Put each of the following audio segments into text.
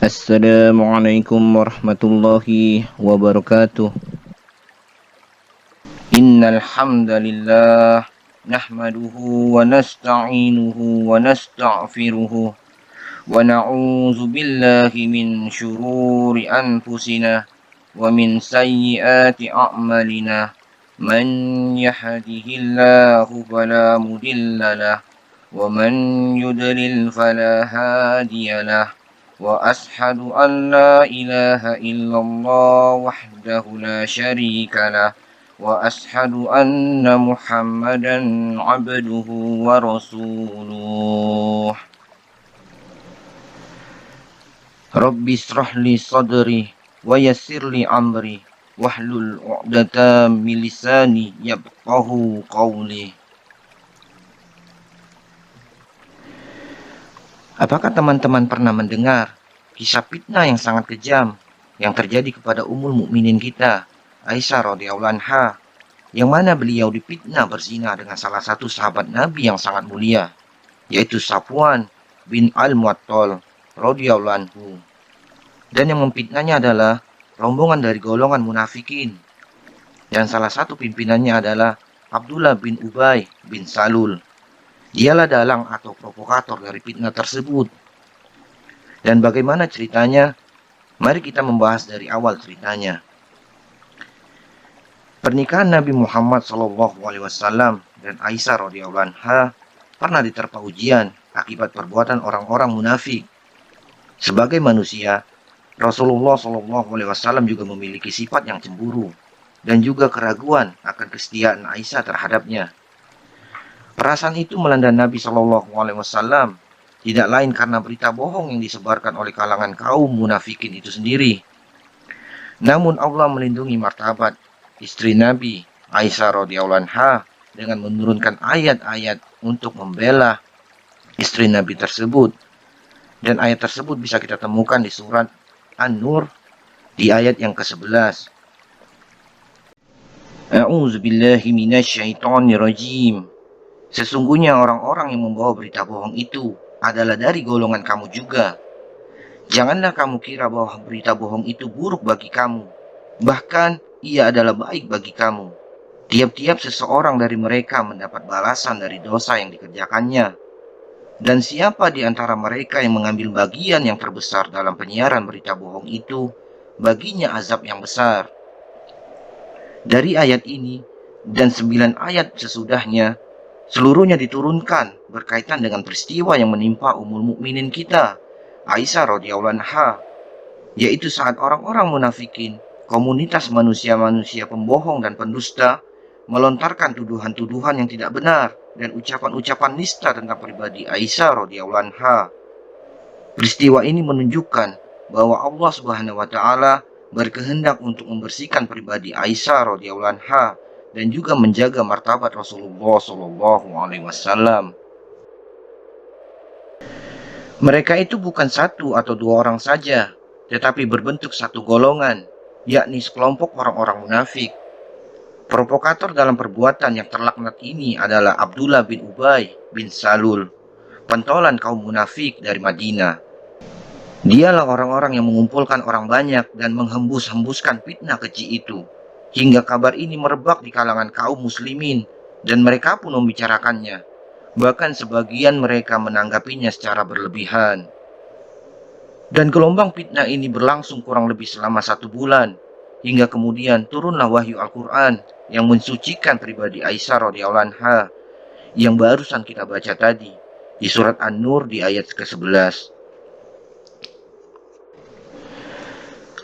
Assalamualaikum warahmatullahi wabarakatuh. Innal hamdalillah nahmaduhu wa nasta'inuhu wa nasta'firuhu wa na'udzu billahi min syururi anfusina wa min sayyiati a'malina. Man yahdihillahu fala mudhillalah wa man yudlil fala hadiyalah. وأشهد أن لا إله إلا الله وحده لا شريك له وأشهد أن محمدا عبده ورسوله رب اشرح لي صدري ويسر لي أمري واحلل عقدة من لساني يفقهوا قولي. Apakah teman-teman pernah mendengar kisah fitnah yang sangat kejam yang terjadi kepada Ummul Mukminin kita, Aisyah radhiyallahu anha, yang mana beliau difitnah berzina dengan salah satu sahabat Nabi yang sangat mulia, yaitu Safwan bin Al-Mu'attal radhiyallahu anhu. Dan yang memfitnahnya adalah rombongan dari golongan munafikin. Dan salah satu pimpinannya adalah Abdullah bin Ubay bin Salul. Dialah dalang atau provokator dari fitnah tersebut. Dan bagaimana ceritanya? Mari kita membahas dari awal ceritanya. Pernikahan Nabi Muhammad SAW dan Aisyah radhiyallahu anha pernah diterpa ujian akibat perbuatan orang-orang munafik. Sebagai manusia, Rasulullah SAW juga memiliki sifat yang cemburu dan juga keraguan akan kesetiaan Aisyah terhadapnya. Perasaan itu melanda Nabi SAW tidak lain karena berita bohong yang disebarkan oleh kalangan kaum munafikin itu sendiri. Namun Allah melindungi martabat istri Nabi Aisyah radhiyallahu anha dengan menurunkan ayat-ayat untuk membela istri Nabi tersebut. Dan ayat tersebut bisa kita temukan di surat An-Nur di ayat yang ke-11. A'udzu billahi minasyaitonir rajim. Sesungguhnya orang-orang yang membawa berita bohong itu adalah dari golongan kamu juga. Janganlah kamu kira bahwa berita bohong itu buruk bagi kamu. Bahkan ia adalah baik bagi kamu. Tiap-tiap seseorang dari mereka mendapat balasan dari dosa yang dikerjakannya. Dan siapa di antara mereka yang mengambil bagian yang terbesar dalam penyiaran berita bohong itu, baginya azab yang besar. Dari ayat ini dan 9 ayat sesudahnya, seluruhnya diturunkan berkaitan dengan peristiwa yang menimpa Ummul Mukminin kita, Aisyah radhiyallahu anha, yaitu saat orang-orang munafikin, komunitas manusia-manusia pembohong dan pendusta, melontarkan tuduhan-tuduhan yang tidak benar dan ucapan-ucapan nista tentang pribadi Aisyah radhiyallahu anha. Peristiwa ini menunjukkan bahwa Allah Subhanahu wa taala berkehendak untuk membersihkan pribadi Aisyah radhiyallahu anha dan juga menjaga martabat Rasulullah SAW. Mereka itu bukan satu atau dua orang saja, tetapi berbentuk satu golongan, yakni sekelompok orang-orang munafik. Provokator dalam perbuatan yang terlaknat ini adalah Abdullah bin Ubay bin Salul, pentolan kaum munafik dari Madinah. Dialah orang-orang yang mengumpulkan orang banyak dan menghembus-hembuskan fitnah keji itu, hingga kabar ini merebak di kalangan kaum muslimin, dan mereka pun membicarakannya. Bahkan sebagian mereka menanggapinya secara berlebihan. Dan gelombang fitnah ini berlangsung kurang lebih selama 1 bulan, hingga kemudian turunlah wahyu Al-Quran yang mensucikan pribadi Aisyah radhiyallahu anha, yang barusan kita baca tadi, di surat An-Nur di ayat ke-11.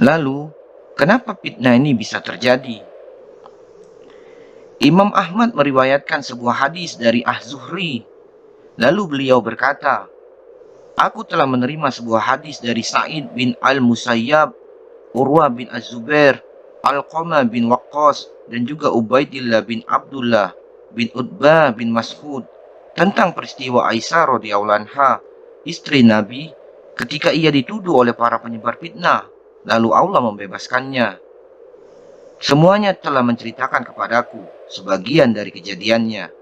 Lalu, kenapa fitnah ini bisa terjadi? Imam Ahmad meriwayatkan sebuah hadis dari Az-Zuhri. Lalu beliau berkata, aku telah menerima sebuah hadis dari Sa'id bin Al-Musayyab, Urwah bin Az-Zubair, Alqamah bin Waqqas, dan juga Ubaidillah bin Abdullah bin Utbah bin Mas'ud tentang peristiwa Aisyah radhiyallahu anha, istri Nabi, ketika ia dituduh oleh para penyebar fitnah, lalu Allah membebaskannya. Semuanya telah menceritakan kepadaku sebagian dari kejadiannya.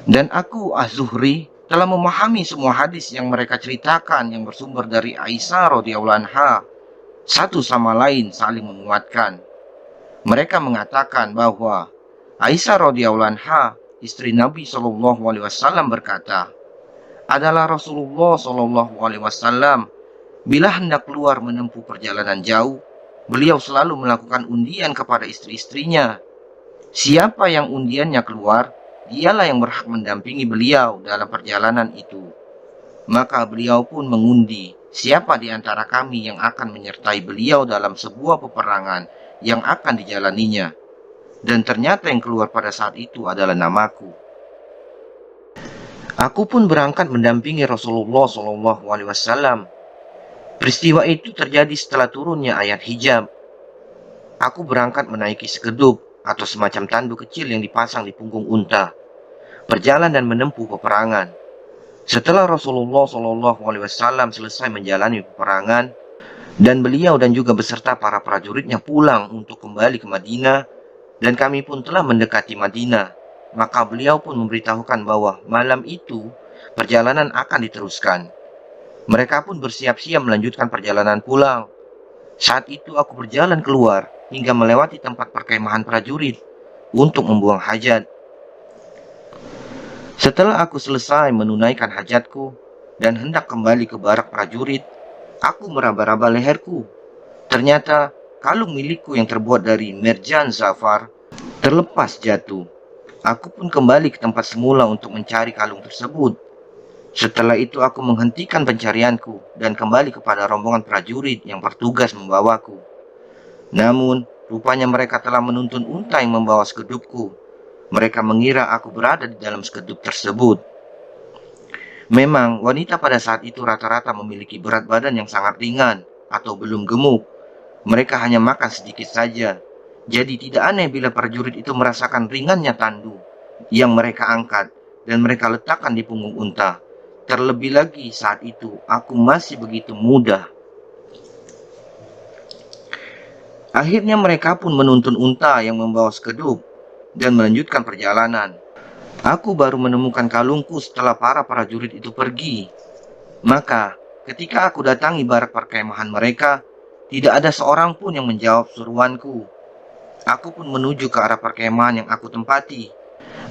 Dan aku, Az-Zuhri, telah memahami semua hadis yang mereka ceritakan yang bersumber dari Aisyah radhiyallahu anha, satu sama lain saling menguatkan. Mereka mengatakan bahwa Aisyah radhiyallahu anha, istri Nabi Shallallahu alaihi wasallam berkata, adalah Rasulullah Shallallahu alaihi wasallam bila hendak keluar menempuh perjalanan jauh, beliau selalu melakukan undian kepada istri-istrinya. Siapa yang undiannya keluar, dialah yang berhak mendampingi beliau dalam perjalanan itu. Maka beliau pun mengundi siapa di antara kami yang akan menyertai beliau dalam sebuah peperangan yang akan dijalaninya. Dan ternyata yang keluar pada saat itu adalah namaku. Aku pun berangkat mendampingi Rasulullah SAW. Peristiwa itu terjadi setelah turunnya ayat hijab. Aku berangkat menaiki sekedup atau semacam tandu kecil yang dipasang di punggung unta, berjalan dan menempuh peperangan. Setelah Rasulullah SAW selesai menjalani peperangan, dan beliau dan juga beserta para prajuritnya pulang untuk kembali ke Madinah, dan kami pun telah mendekati Madinah, maka beliau pun memberitahukan bahwa malam itu perjalanan akan diteruskan. Mereka pun bersiap-siap melanjutkan perjalanan pulang. Saat itu aku berjalan keluar hingga melewati tempat perkemahan prajurit untuk membuang hajat. Setelah aku selesai menunaikan hajatku dan hendak kembali ke barak prajurit, aku meraba-raba leherku. Ternyata kalung milikku yang terbuat dari merjan zafar terlepas jatuh. Aku pun kembali ke tempat semula untuk mencari kalung tersebut. Setelah itu aku menghentikan pencarianku dan kembali kepada rombongan prajurit yang bertugas membawaku. Namun, rupanya mereka telah menuntun unta yang membawa sekedupku. Mereka mengira aku berada di dalam sekedup tersebut. Memang, wanita pada saat itu rata-rata memiliki berat badan yang sangat ringan atau belum gemuk. Mereka hanya makan sedikit saja. Jadi tidak aneh bila prajurit itu merasakan ringannya tandu yang mereka angkat dan mereka letakkan di punggung unta. Terlebih lagi saat itu aku masih begitu muda. Akhirnya mereka pun menuntun unta yang membawa sekedup dan melanjutkan perjalanan. Aku baru menemukan kalungku setelah para prajurit itu pergi. Maka ketika aku datangi barak perkemahan mereka, tidak ada seorang pun yang menjawab seruanku. Aku pun menuju ke arah perkemahan yang aku tempati.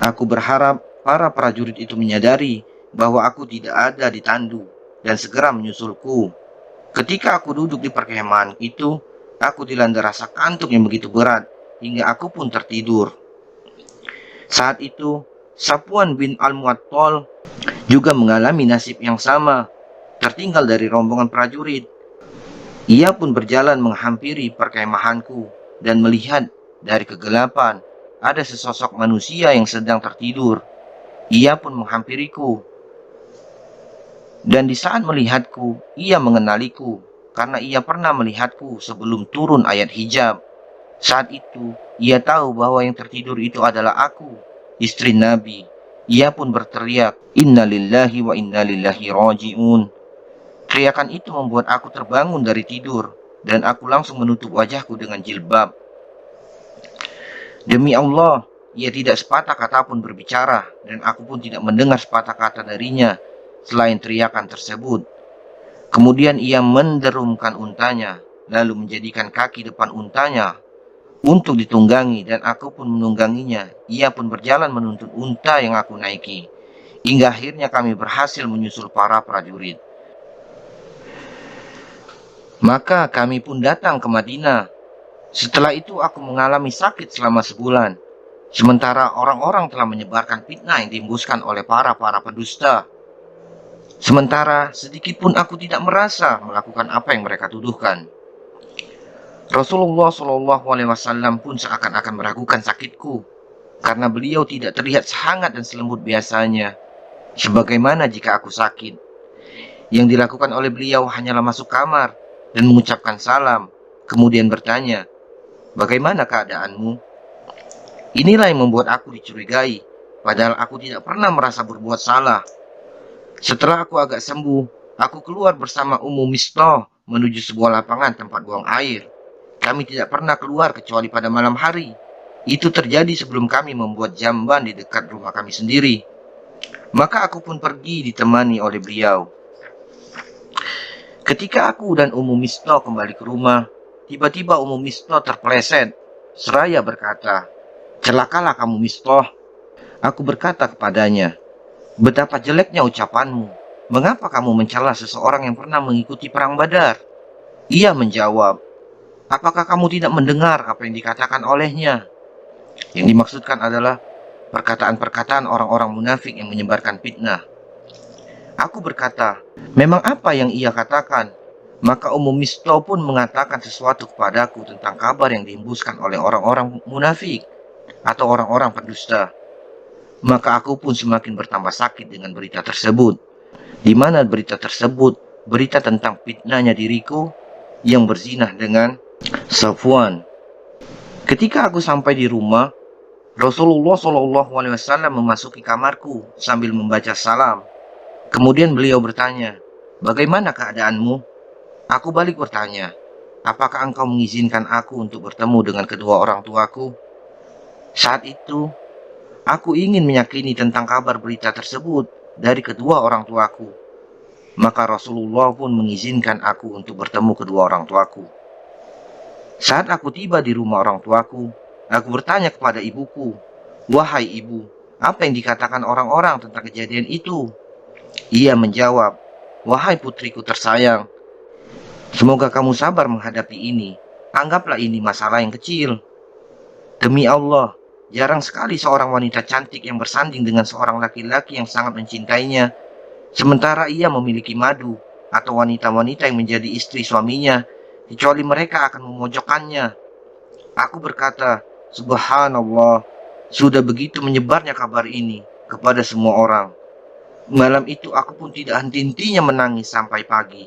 Aku berharap para prajurit itu menyadari bahwa aku tidak ada di tandu dan segera menyusulku. Ketika aku duduk di perkemahan itu, aku dilanda rasa kantuk yang begitu berat hingga aku pun tertidur. Saat itu, Safwan bin Al-Mu'attal juga mengalami nasib yang sama, tertinggal dari rombongan prajurit. Ia pun berjalan menghampiri perkemahanku dan melihat dari kegelapan ada sesosok manusia yang sedang tertidur. Ia pun menghampiriku. Dan di saat melihatku, ia mengenaliku karena ia pernah melihatku sebelum turun ayat hijab. Saat itu, ia tahu bahwa yang tertidur itu adalah aku, istri Nabi. Ia pun berteriak, "Inna lillahi wa inna ilaihi raji'un." Teriakan itu membuat aku terbangun dari tidur dan aku langsung menutup wajahku dengan jilbab. Demi Allah, ia tidak sepatah kata pun berbicara dan aku pun tidak mendengar sepatah kata darinya selain teriakan tersebut. Kemudian ia menderumkan untanya, lalu menjadikan kaki depan untanya untuk ditunggangi dan aku pun menungganginya. Ia pun berjalan menuntun unta yang aku naiki. Hingga akhirnya kami berhasil menyusul para prajurit. Maka kami pun datang ke Madinah. Setelah itu aku mengalami sakit selama sebulan. Sementara orang-orang telah menyebarkan fitnah yang dihembuskan oleh para pendusta. Sementara sedikit pun aku tidak merasa melakukan apa yang mereka tuduhkan. Rasulullah Shallallahu alaihi wasallam pun seakan-akan meragukan sakitku karena beliau tidak terlihat sehangat dan selembut biasanya sebagaimana jika aku sakit. Yang dilakukan oleh beliau hanyalah masuk kamar dan mengucapkan salam, kemudian bertanya, "Bagaimana keadaanmu?" Inilah yang membuat aku dicurigai, padahal aku tidak pernah merasa berbuat salah. Setelah aku agak sembuh, aku keluar bersama Ummu Mistah menuju sebuah lapangan tempat buang air. Kami tidak pernah keluar kecuali pada malam hari. Itu terjadi sebelum kami membuat jamban di dekat rumah kami sendiri. Maka aku pun pergi ditemani oleh beliau. Ketika aku dan Ummu Mistah kembali ke rumah, tiba-tiba Ummu Mistah terpeleset. Seraya berkata, "Celakalah kamu Mistah." Aku berkata kepadanya, "Betapa jeleknya ucapanmu. Mengapa kamu mencela seseorang yang pernah mengikuti perang Badar?" Ia menjawab, "Apakah kamu tidak mendengar apa yang dikatakan olehnya?" Yang dimaksudkan adalah perkataan-perkataan orang-orang munafik yang menyebarkan fitnah. Aku berkata, "Memang apa yang ia katakan?" Maka Ummu Mistah pun mengatakan sesuatu kepadaku tentang kabar yang dihembuskan oleh orang-orang munafik atau orang-orang pendusta. Maka aku pun semakin bertambah sakit dengan berita tersebut, di mana berita tersebut berita tentang fitnahnya diriku yang berzinah dengan Safwan. Ketika aku sampai di rumah, Rasulullah SAW memasuki kamarku sambil membaca salam. Kemudian beliau bertanya, "Bagaimana keadaanmu?" Aku balik bertanya, "Apakah engkau mengizinkan aku untuk bertemu dengan kedua orang tuaku?" Saat itu, aku ingin meyakini tentang kabar berita tersebut dari kedua orang tuaku. Maka Rasulullah pun mengizinkan aku untuk bertemu kedua orang tuaku. Saat aku tiba di rumah orang tuaku, aku bertanya kepada ibuku, "Wahai ibu, apa yang dikatakan orang-orang tentang kejadian itu?" Ia menjawab, "Wahai putriku tersayang, semoga kamu sabar menghadapi ini. Anggaplah ini masalah yang kecil. Demi Allah, jarang sekali seorang wanita cantik yang bersanding dengan seorang laki-laki yang sangat mencintainya, sementara ia memiliki madu, atau wanita-wanita yang menjadi istri suaminya, kecuali mereka akan memojokkannya." Aku berkata, "Subhanallah, sudah begitu menyebarnya kabar ini kepada semua orang." Malam itu aku pun tidak henti-hentinya menangis sampai pagi.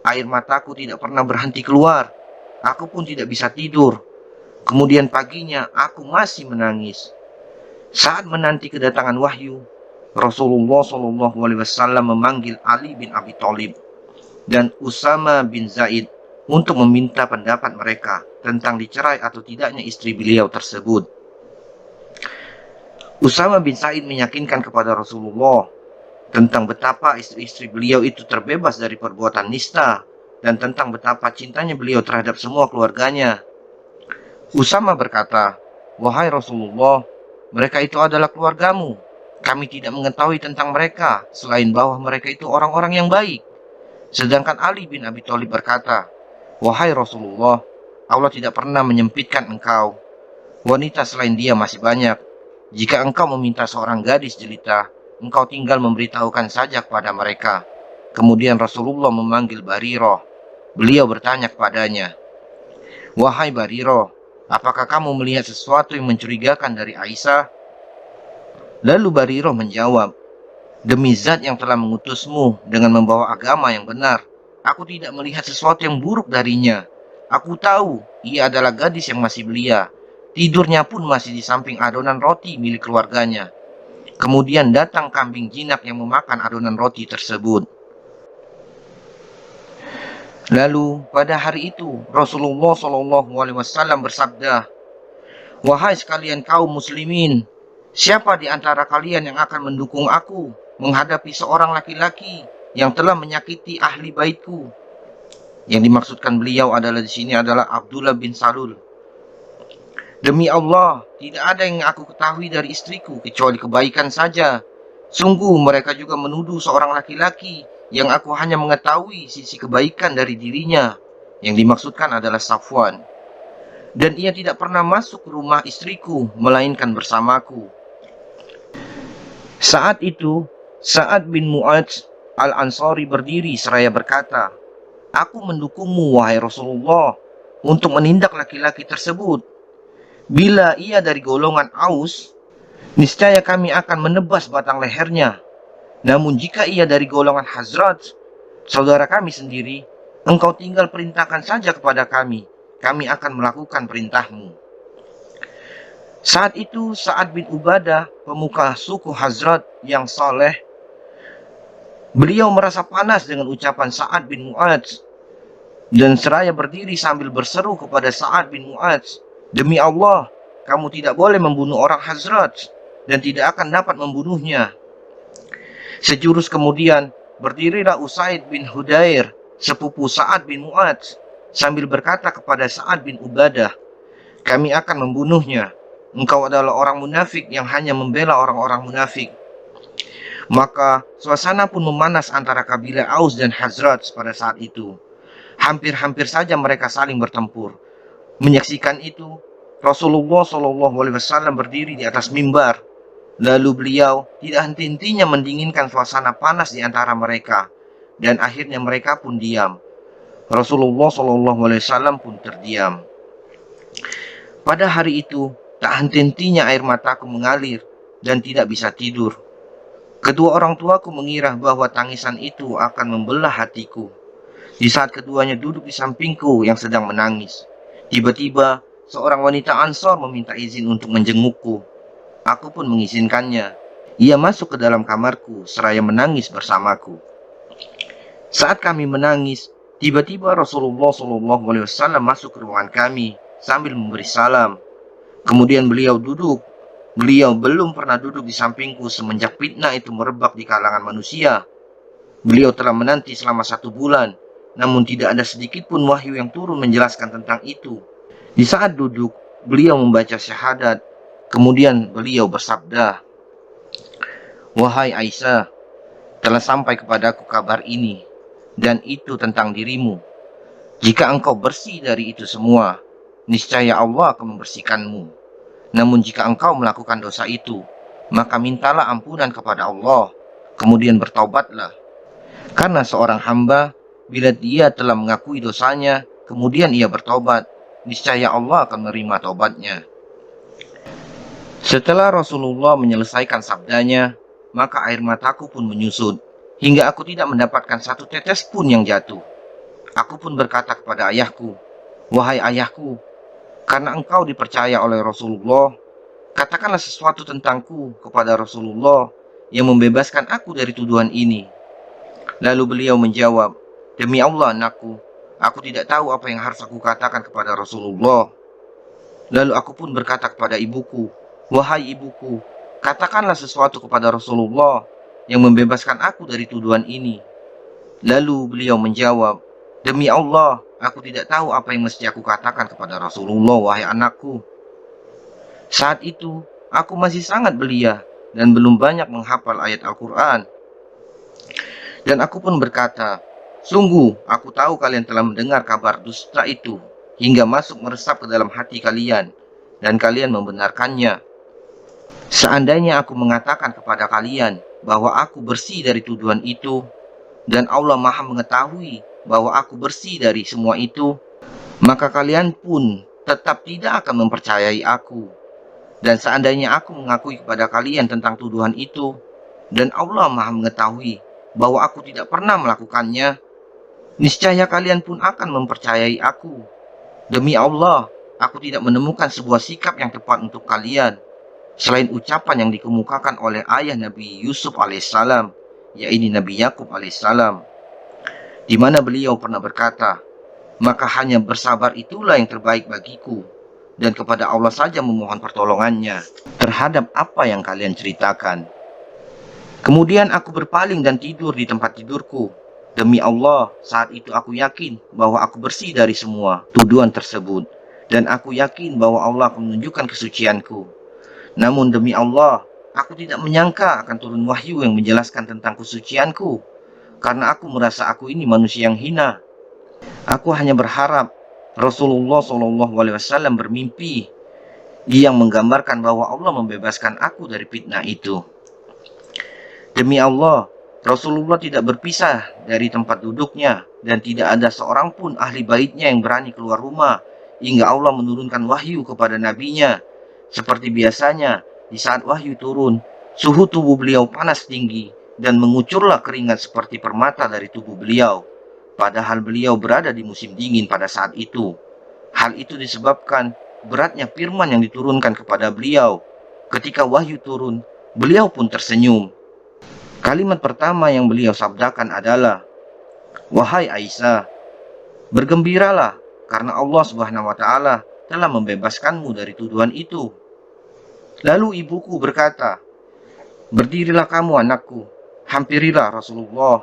Air mataku tidak pernah berhenti keluar. Aku pun tidak bisa tidur. Kemudian paginya aku masih menangis. Saat menanti kedatangan wahyu, Rasulullah SAW memanggil Ali bin Abi Thalib dan Usama bin Zaid untuk meminta pendapat mereka tentang dicerai atau tidaknya istri beliau tersebut. Usama bin Zaid meyakinkan kepada Rasulullah tentang betapa istri-istri beliau itu terbebas dari perbuatan nista dan tentang betapa cintanya beliau terhadap semua keluarganya. Usama berkata, "Wahai Rasulullah, mereka itu adalah keluargamu. Kami tidak mengetahui tentang mereka selain bahwa mereka itu orang-orang yang baik." Sedangkan Ali bin Abi Thalib berkata, "Wahai Rasulullah, Allah tidak pernah menyempitkan engkau. Wanita selain dia masih banyak. Jika engkau meminta seorang gadis jelita, engkau tinggal memberitahukan saja kepada mereka." Kemudian Rasulullah memanggil Barirah. Beliau bertanya kepadanya, "Wahai Barirah, apakah kamu melihat sesuatu yang mencurigakan dari Aisyah?" Lalu Barirah menjawab, "Demi zat yang telah mengutusmu dengan membawa agama yang benar, aku tidak melihat sesuatu yang buruk darinya. Aku tahu ia adalah gadis yang masih belia. Tidurnya pun masih di samping adonan roti milik keluarganya. Kemudian datang kambing jinak yang memakan adonan roti tersebut." Lalu pada hari itu Rasulullah SAW bersabda, "Wahai sekalian kaum muslimin, siapa di antara kalian yang akan mendukung aku menghadapi seorang laki-laki yang telah menyakiti ahli baitku?" Yang dimaksudkan beliau adalah di sini adalah Abdullah bin Salul. "Demi Allah, tidak ada yang aku ketahui dari istriku kecuali kebaikan saja. Sungguh mereka juga menuduh seorang laki-laki yang aku hanya mengetahui sisi kebaikan dari dirinya." Yang dimaksudkan adalah Safwan. "Dan ia tidak pernah masuk ke rumah istriku melainkan bersamaku." Saat itu, Sa'ad bin Mu'adz Al-Ansari berdiri seraya berkata, "Aku mendukungmu wahai Rasulullah untuk menindak laki-laki tersebut. Bila ia dari golongan Aus, niscaya kami akan menebas batang lehernya. Namun jika ia dari golongan Hazrat, saudara kami sendiri, engkau tinggal perintahkan saja kepada kami. Kami akan melakukan perintahmu." Saat itu Sa'ad bin Ubadah, pemuka suku Hazrat yang saleh, beliau merasa panas dengan ucapan Sa'ad bin Mu'adz dan seraya berdiri sambil berseru kepada Sa'ad bin Mu'adz, "Demi Allah, kamu tidak boleh membunuh orang Hazrat dan tidak akan dapat membunuhnya." Sejurus kemudian, berdirilah Usaid bin Hudair, sepupu Sa'ad bin Mu'adz, sambil berkata kepada Sa'ad bin Ubadah, "Kami akan membunuhnya. Engkau adalah orang munafik yang hanya membela orang-orang munafik." Maka suasana pun memanas antara kabilah Aus dan Hazraj pada saat itu. Hampir-hampir saja mereka saling bertempur. Menyaksikan itu, Rasulullah SAW berdiri di atas mimbar. Lalu beliau tidak henti-hentinya mendinginkan suasana panas di antara mereka. Dan akhirnya mereka pun diam. Rasulullah SAW pun terdiam. Pada hari itu, tak henti-hentinya air mataku mengalir dan tidak bisa tidur. Kedua orang tuaku mengira bahwa tangisan itu akan membelah hatiku. Di saat keduanya duduk di sampingku yang sedang menangis, tiba-tiba seorang wanita Ansor meminta izin untuk menjengukku. Aku pun mengizinkannya. Ia masuk ke dalam kamarku seraya menangis bersamaku. Saat kami menangis, tiba-tiba Rasulullah SAW masuk ke ruangan kami sambil memberi salam. Kemudian beliau duduk. Beliau belum pernah duduk di sampingku semenjak fitnah itu merebak di kalangan manusia. Beliau telah menanti selama 1 bulan, namun tidak ada sedikit pun wahyu yang turun menjelaskan tentang itu. Di saat duduk, beliau membaca syahadat. Kemudian beliau bersabda, "Wahai Aisyah, telah sampai kepadaku kabar ini, dan itu tentang dirimu. Jika engkau bersih dari itu semua, niscaya Allah akan membersihkanmu. Namun jika engkau melakukan dosa itu, maka mintalah ampunan kepada Allah, kemudian bertaubatlah. Karena seorang hamba, bila dia telah mengakui dosanya, kemudian ia bertobat, niscaya Allah akan menerima taubatnya." Setelah Rasulullah menyelesaikan sabdanya, maka air mataku pun menyusut, hingga aku tidak mendapatkan satu tetes pun yang jatuh. Aku pun berkata kepada ayahku, "Wahai ayahku, karena engkau dipercaya oleh Rasulullah, katakanlah sesuatu tentangku kepada Rasulullah yang membebaskan aku dari tuduhan ini." Lalu beliau menjawab, "Demi Allah anakku, aku tidak tahu apa yang harus aku katakan kepada Rasulullah." Lalu aku pun berkata kepada ibuku, "Wahai ibuku, katakanlah sesuatu kepada Rasulullah yang membebaskan aku dari tuduhan ini." Lalu beliau menjawab, "Demi Allah, aku tidak tahu apa yang mesti aku katakan kepada Rasulullah, wahai anakku." Saat itu, aku masih sangat belia dan belum banyak menghafal ayat Al-Quran. Dan aku pun berkata, "Sungguh, aku tahu kalian telah mendengar kabar dusta itu hingga masuk meresap ke dalam hati kalian, dan kalian membenarkannya. Seandainya aku mengatakan kepada kalian bahwa aku bersih dari tuduhan itu, dan Allah Maha mengetahui bahwa aku bersih dari semua itu, maka kalian pun tetap tidak akan mempercayai aku. Dan seandainya aku mengakui kepada kalian tentang tuduhan itu, dan Allah Maha mengetahui bahwa aku tidak pernah melakukannya, niscaya kalian pun akan mempercayai aku. Demi Allah, aku tidak menemukan sebuah sikap yang tepat untuk kalian selain ucapan yang dikemukakan oleh ayah Nabi Yusuf alaihissalam, yaitu Nabi Yakub alaihissalam, di mana beliau pernah berkata, 'Maka hanya bersabar itulah yang terbaik bagiku, dan kepada Allah saja memohon pertolongannya terhadap apa yang kalian ceritakan.' Kemudian aku berpaling dan tidur di tempat tidurku. Demi Allah, saat itu aku yakin bahwa aku bersih dari semua tuduhan tersebut, dan aku yakin bahwa Allah akan menunjukkan kesucianku. Namun demi Allah, aku tidak menyangka akan turun wahyu yang menjelaskan tentang kesucianku, karena aku merasa aku ini manusia yang hina. Aku hanya berharap Rasulullah SAW bermimpi yang menggambarkan bahwa Allah membebaskan aku dari fitnah itu. Demi Allah, Rasulullah tidak berpisah dari tempat duduknya, dan tidak ada seorang pun ahli baitnya yang berani keluar rumah hingga Allah menurunkan wahyu kepada nabinya. Seperti biasanya, di saat wahyu turun, suhu tubuh beliau panas tinggi dan mengucurlah keringat seperti permata dari tubuh beliau, padahal beliau berada di musim dingin pada saat itu. Hal itu disebabkan beratnya firman yang diturunkan kepada beliau. Ketika wahyu turun, beliau pun tersenyum. Kalimat pertama yang beliau sabdakan adalah, "Wahai Aisyah, bergembiralah karena Allah Subhanahu wa taala telah membebaskanmu dari tuduhan itu." Lalu ibuku berkata, "Berdirilah kamu anakku, Hampirilah Rasulullah.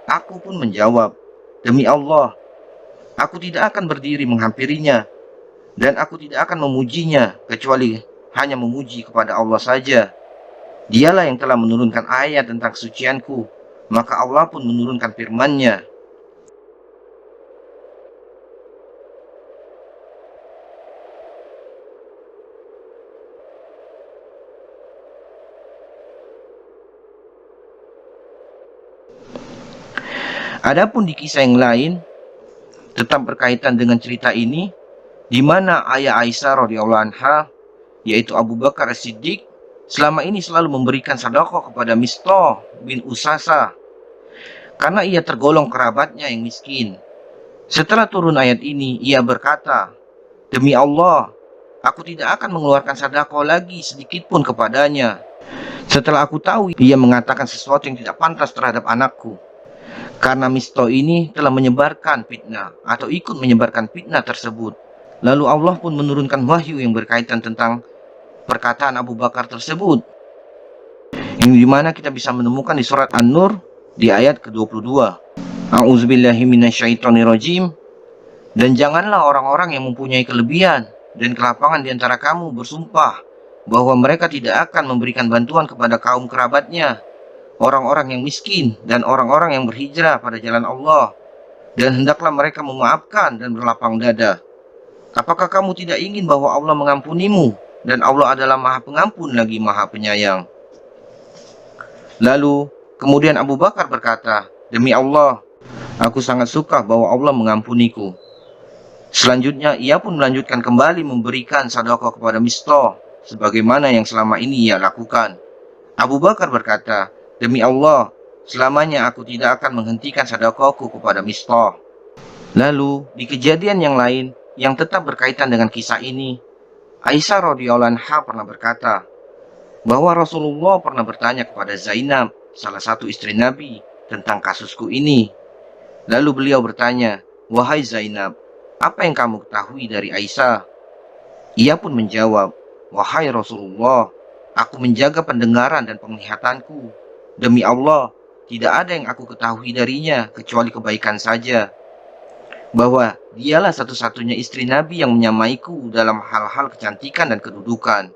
Aku pun menjawab, demi Allah, aku tidak akan berdiri menghampirinya, dan aku tidak akan memujinya, kecuali hanya memuji kepada Allah saja. Dialah yang telah menurunkan ayat tentang kesucianku, maka Allah pun menurunkan firman-Nya. Adapun di kisah yang lain, tetap berkaitan dengan cerita ini, di mana ayah Aisyah radhiyallahu anha, yaitu Abu Bakar As-Siddiq, selama ini selalu memberikan sedekah kepada Mistah bin Usasa karena ia tergolong kerabatnya yang miskin. Setelah turun ayat ini, ia berkata, demi Allah, aku tidak akan mengeluarkan sedekah lagi sedikit pun kepadanya. Setelah aku tahu ia mengatakan sesuatu yang tidak pantas terhadap anakku. Karena Mistah ini telah menyebarkan fitnah atau ikut menyebarkan fitnah tersebut. Lalu Allah pun menurunkan wahyu yang berkaitan tentang perkataan Abu Bakar tersebut, yang dimana kita bisa menemukan di surat An-Nur di ayat ke-22. A'udzubillahi minasyaitonirrajim. Dan janganlah orang-orang yang mempunyai kelebihan dan kelapangan di antara kamu bersumpah bahwa mereka tidak akan memberikan bantuan kepada kaum kerabatnya, orang-orang yang miskin dan orang-orang yang berhijrah pada jalan Allah, dan hendaklah mereka memaafkan dan berlapang dada. Apakah kamu tidak ingin bahwa Allah mengampunimu, dan Allah adalah Maha Pengampun lagi Maha Penyayang? Lalu kemudian Abu Bakar berkata, demi Allah, aku sangat suka bahwa Allah mengampuniku. Selanjutnya ia pun melanjutkan kembali memberikan sedekah kepada Mistah sebagaimana yang selama ini ia lakukan. Abu Bakar berkata, demi Allah, selamanya aku tidak akan menghentikan sedekahku kepada Mistah. Lalu di kejadian yang lain yang tetap berkaitan dengan kisah ini, Aisyah radhiyallahu anha pernah berkata bahwa Rasulullah pernah bertanya kepada Zainab, salah satu istri Nabi, tentang kasusku ini. Lalu beliau bertanya, wahai Zainab, apa yang kamu ketahui dari Aisyah? Ia pun menjawab, wahai Rasulullah, aku menjaga pendengaran dan penglihatanku. Demi Allah, tidak ada yang aku ketahui darinya kecuali kebaikan saja. Bahwa dialah satu-satunya istri Nabi yang menyamaiku dalam hal-hal kecantikan dan kedudukan.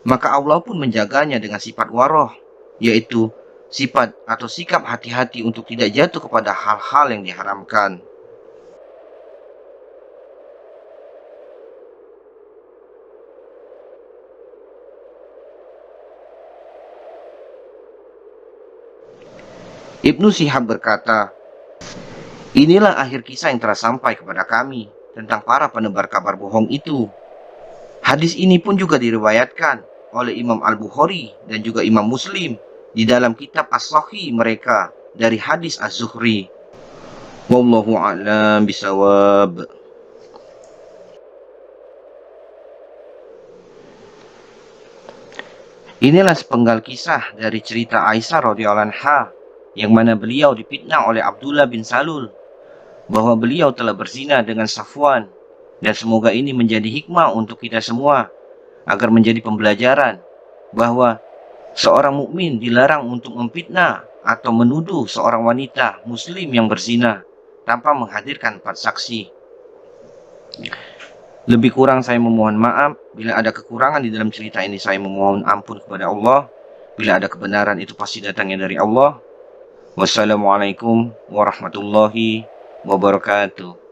Maka Allah pun menjaganya dengan sifat waroh, yaitu sifat atau sikap hati-hati untuk tidak jatuh kepada hal-hal yang diharamkan. Ibnu Syihab berkata, inilah akhir kisah yang telah sampai kepada kami tentang para penebar kabar bohong itu. Hadis ini pun juga diriwayatkan oleh Imam Al-Bukhari dan juga Imam Muslim di dalam kitab As-Sahih mereka dari hadis Az-Zuhri. Wallahu a'lam bisawab. Inilah sepenggal kisah dari cerita Aisyah radhiyallahu anha, yang mana beliau difitnah oleh Abdullah bin Salul bahwa beliau telah berzina dengan Safwan, dan semoga ini menjadi hikmah untuk kita semua agar menjadi pembelajaran bahwa seorang mukmin dilarang untuk memfitnah atau menuduh seorang wanita muslim yang berzina tanpa menghadirkan 4 saksi. Lebih kurang saya memohon maaf. Bila ada kekurangan di dalam cerita ini, saya memohon ampun kepada Allah. Bila ada kebenaran, itu pasti datangnya dari Allah. Wassalamualaikum warahmatullahi wabarakatuh.